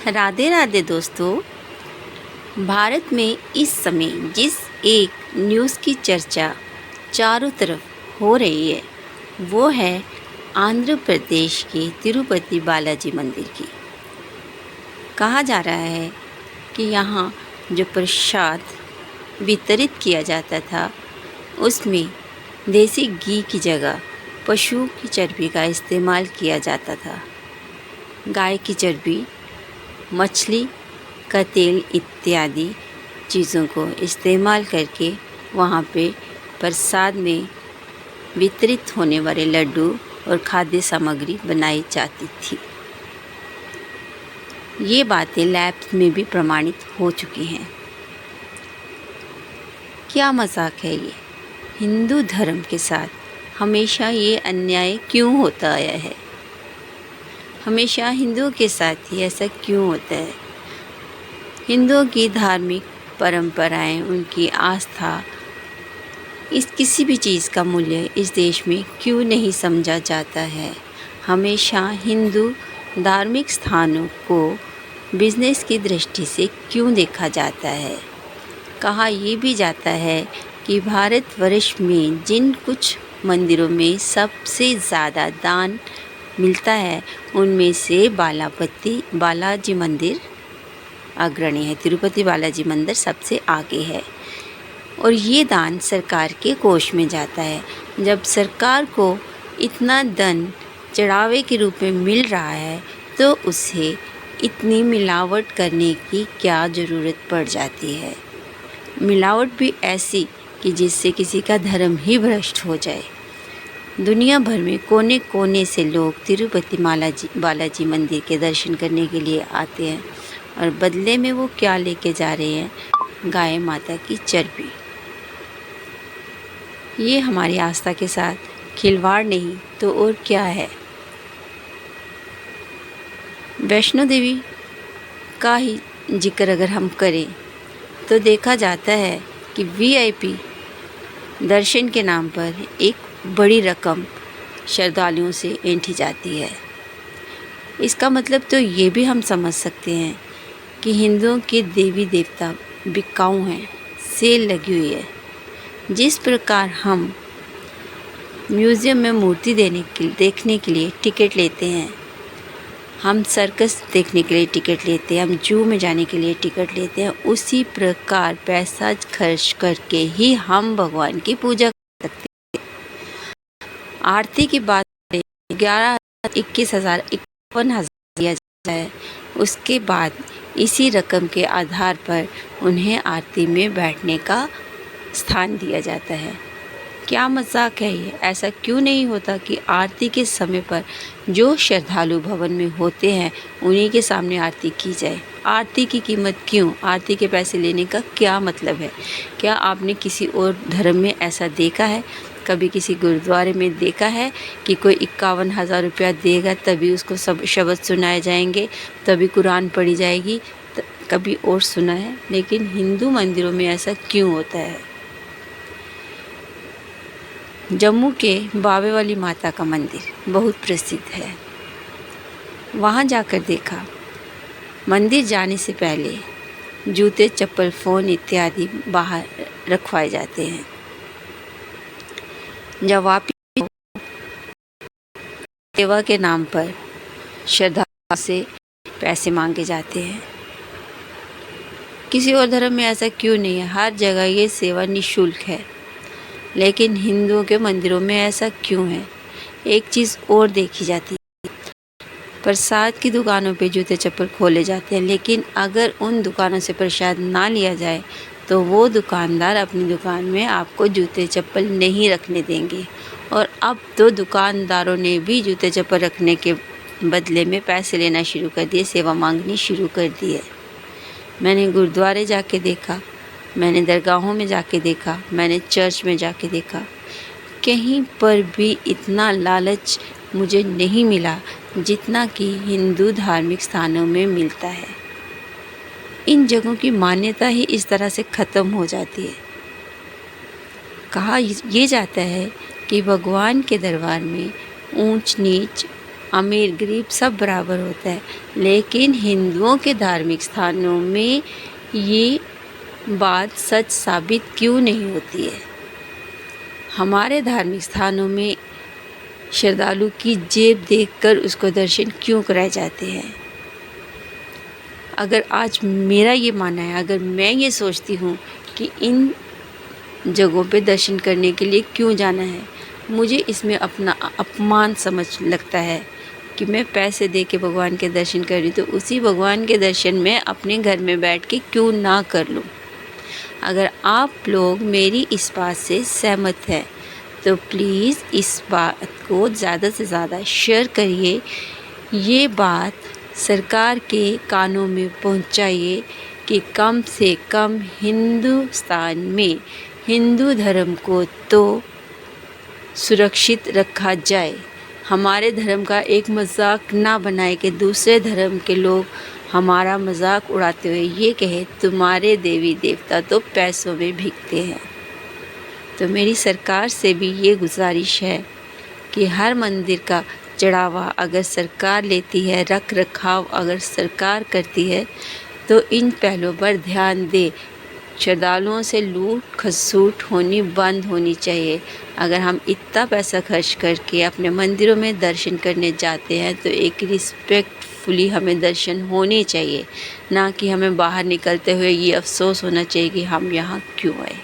राधे राधे दोस्तों। भारत में इस समय जिस एक न्यूज़ की चर्चा चारों तरफ हो रही है वो है आंध्र प्रदेश के तिरुपति बालाजी मंदिर की। कहा जा रहा है कि यहाँ जो प्रसाद वितरित किया जाता था उसमें देसी घी की जगह पशु की चर्बी का इस्तेमाल किया जाता था। गाय की चर्बी, मछली का तेल इत्यादि चीज़ों को इस्तेमाल करके वहाँ पे प्रसाद में वितरित होने वाले लड्डू और खाद्य सामग्री बनाई जाती थी। ये बातें लैब में भी प्रमाणित हो चुकी हैं। क्या मजाक है ये? हिंदू धर्म के साथ हमेशा ये अन्याय क्यों होता आया है? हमेशा हिंदुओं के साथ ही ऐसा क्यों होता है? हिंदुओं की धार्मिक परंपराएं, उनकी आस्था, इस किसी भी चीज़ का मूल्य इस देश में क्यों नहीं समझा जाता है? हमेशा हिंदू धार्मिक स्थानों को बिजनेस की दृष्टि से क्यों देखा जाता है? कहा यह भी जाता है कि भारतवर्ष में जिन कुछ मंदिरों में सबसे ज़्यादा दान मिलता है उनमें से बालाजी मंदिर अग्रणी है। तिरुपति बालाजी मंदिर सबसे आगे है और ये दान सरकार के कोष में जाता है। जब सरकार को इतना धन चढ़ावे के रूप में मिल रहा है तो उसे इतनी मिलावट करने की क्या ज़रूरत पड़ जाती है? मिलावट भी ऐसी कि जिससे किसी का धर्म ही भ्रष्ट हो जाए। दुनिया भर में कोने कोने से लोग तिरुपति बालाजी मंदिर के दर्शन करने के लिए आते हैं और बदले में वो क्या लेके जा रहे हैं? गाय माता की चर्बी। ये हमारी आस्था के साथ खिलवाड़ नहीं तो और क्या है? वैष्णो देवी का ही जिक्र अगर हम करें तो देखा जाता है कि वीआईपी दर्शन के नाम पर एक बड़ी रकम श्रद्धालुओं से ऐंठी जाती है। इसका मतलब तो ये भी हम समझ सकते हैं कि हिंदुओं के देवी देवता बिकाऊ हैं, सेल लगी हुई है। जिस प्रकार हम म्यूज़ियम में मूर्ति देखने के लिए टिकट लेते हैं, हम सर्कस देखने के लिए टिकट लेते हैं, हम जू में जाने के लिए टिकट लेते हैं, उसी प्रकार पैसा खर्च करके ही हम भगवान की पूजा कर सकते हैं। आरती की बात 11,000, 21,000 दिया जाता है। उसके बाद इसी रकम के आधार पर उन्हें आरती में बैठने का स्थान दिया जाता है। क्या मजाक है ये? ऐसा क्यों नहीं होता कि आरती के समय पर जो श्रद्धालु भवन में होते हैं उन्हीं के सामने आरती की जाए? आरती की कीमत क्यों? आरती के पैसे लेने का क्या मतलब है? क्या आपने किसी और धर्म में ऐसा देखा है? कभी किसी गुरुद्वारे में देखा है कि कोई 51,000 रुपया देगा तभी उसको सब शब्द सुनाए जाएंगे, तभी कुरान पढ़ी जाएगी? कभी और सुना है? लेकिन हिंदू मंदिरों में ऐसा क्यों होता है? जम्मू के बावे वाली माता का मंदिर बहुत प्रसिद्ध है। वहाँ जाकर देखा, मंदिर जाने से पहले जूते, चप्पल, फ़ोन इत्यादि बाहर रखवाए जाते हैं। जब वापिस सेवा के नाम पर श्रद्धा से पैसे मांगे जाते हैं। किसी और धर्म में ऐसा क्यों नहीं है? हर जगह ये सेवा निःशुल्क है, लेकिन हिंदुओं के मंदिरों में ऐसा क्यों है? एक चीज़ और देखी जाती है, प्रसाद की दुकानों पे जूते चप्पल खोले जाते हैं, लेकिन अगर उन दुकानों से प्रसाद ना लिया जाए तो वो दुकानदार अपनी दुकान में आपको जूते चप्पल नहीं रखने देंगे। और अब तो दुकानदारों ने भी जूते चप्पल रखने के बदले में पैसे लेना शुरू कर दिए, सेवा मांगनी शुरू कर दी है। मैंने गुरुद्वारे जाके देखा, मैंने दरगाहों में जाके देखा, मैंने चर्च में जाके देखा, कहीं पर भी इतना लालच मुझे नहीं मिला जितना कि हिंदू धार्मिक स्थानों में मिलता है। इन जगहों की मान्यता ही इस तरह से ख़त्म हो जाती है। कहा यह जाता है कि भगवान के दरबार में ऊंच नीच अमीर गरीब सब बराबर होता है, लेकिन हिंदुओं के धार्मिक स्थानों में ये बात सच साबित क्यों नहीं होती है? हमारे धार्मिक स्थानों में श्रद्धालु की जेब देखकर उसको दर्शन क्यों कराए जाते हैं? अगर आज मेरा ये मानना है, अगर मैं ये सोचती हूँ कि इन जगहों पे दर्शन करने के लिए क्यों जाना है, मुझे इसमें अपना अपमान समझ लगता है कि मैं पैसे दे के भगवान के दर्शन कर रही हूँ, तो उसी भगवान के दर्शन मैं अपने घर में बैठ के क्यों ना कर लूँ। अगर आप लोग मेरी इस बात से सहमत हैं तो प्लीज़ इस बात को ज़्यादा से ज़्यादा शेयर करिए, ये बात सरकार के कानों में पहुंचाइए कि कम से कम हिंदुस्तान में हिंदू धर्म को तो सुरक्षित रखा जाए। हमारे धर्म का एक मजाक ना बनाए कि दूसरे धर्म के लोग हमारा मजाक उड़ाते हुए ये कहे तुम्हारे देवी देवता तो पैसों में भीगते हैं। तो मेरी सरकार से भी ये गुजारिश है कि हर मंदिर का चढ़ावा अगर सरकार लेती है, रख रखाव अगर सरकार करती है, तो इन पहलुओं पर ध्यान दे। श्रद्धालुओं से लूट खसूट होनी बंद होनी चाहिए। अगर हम इतना पैसा खर्च करके अपने मंदिरों में दर्शन करने जाते हैं तो एक रिस्पेक्टफुली हमें दर्शन होने चाहिए, ना कि हमें बाहर निकलते हुए ये अफसोस होना चाहिए कि हम यहाँ क्यों आए।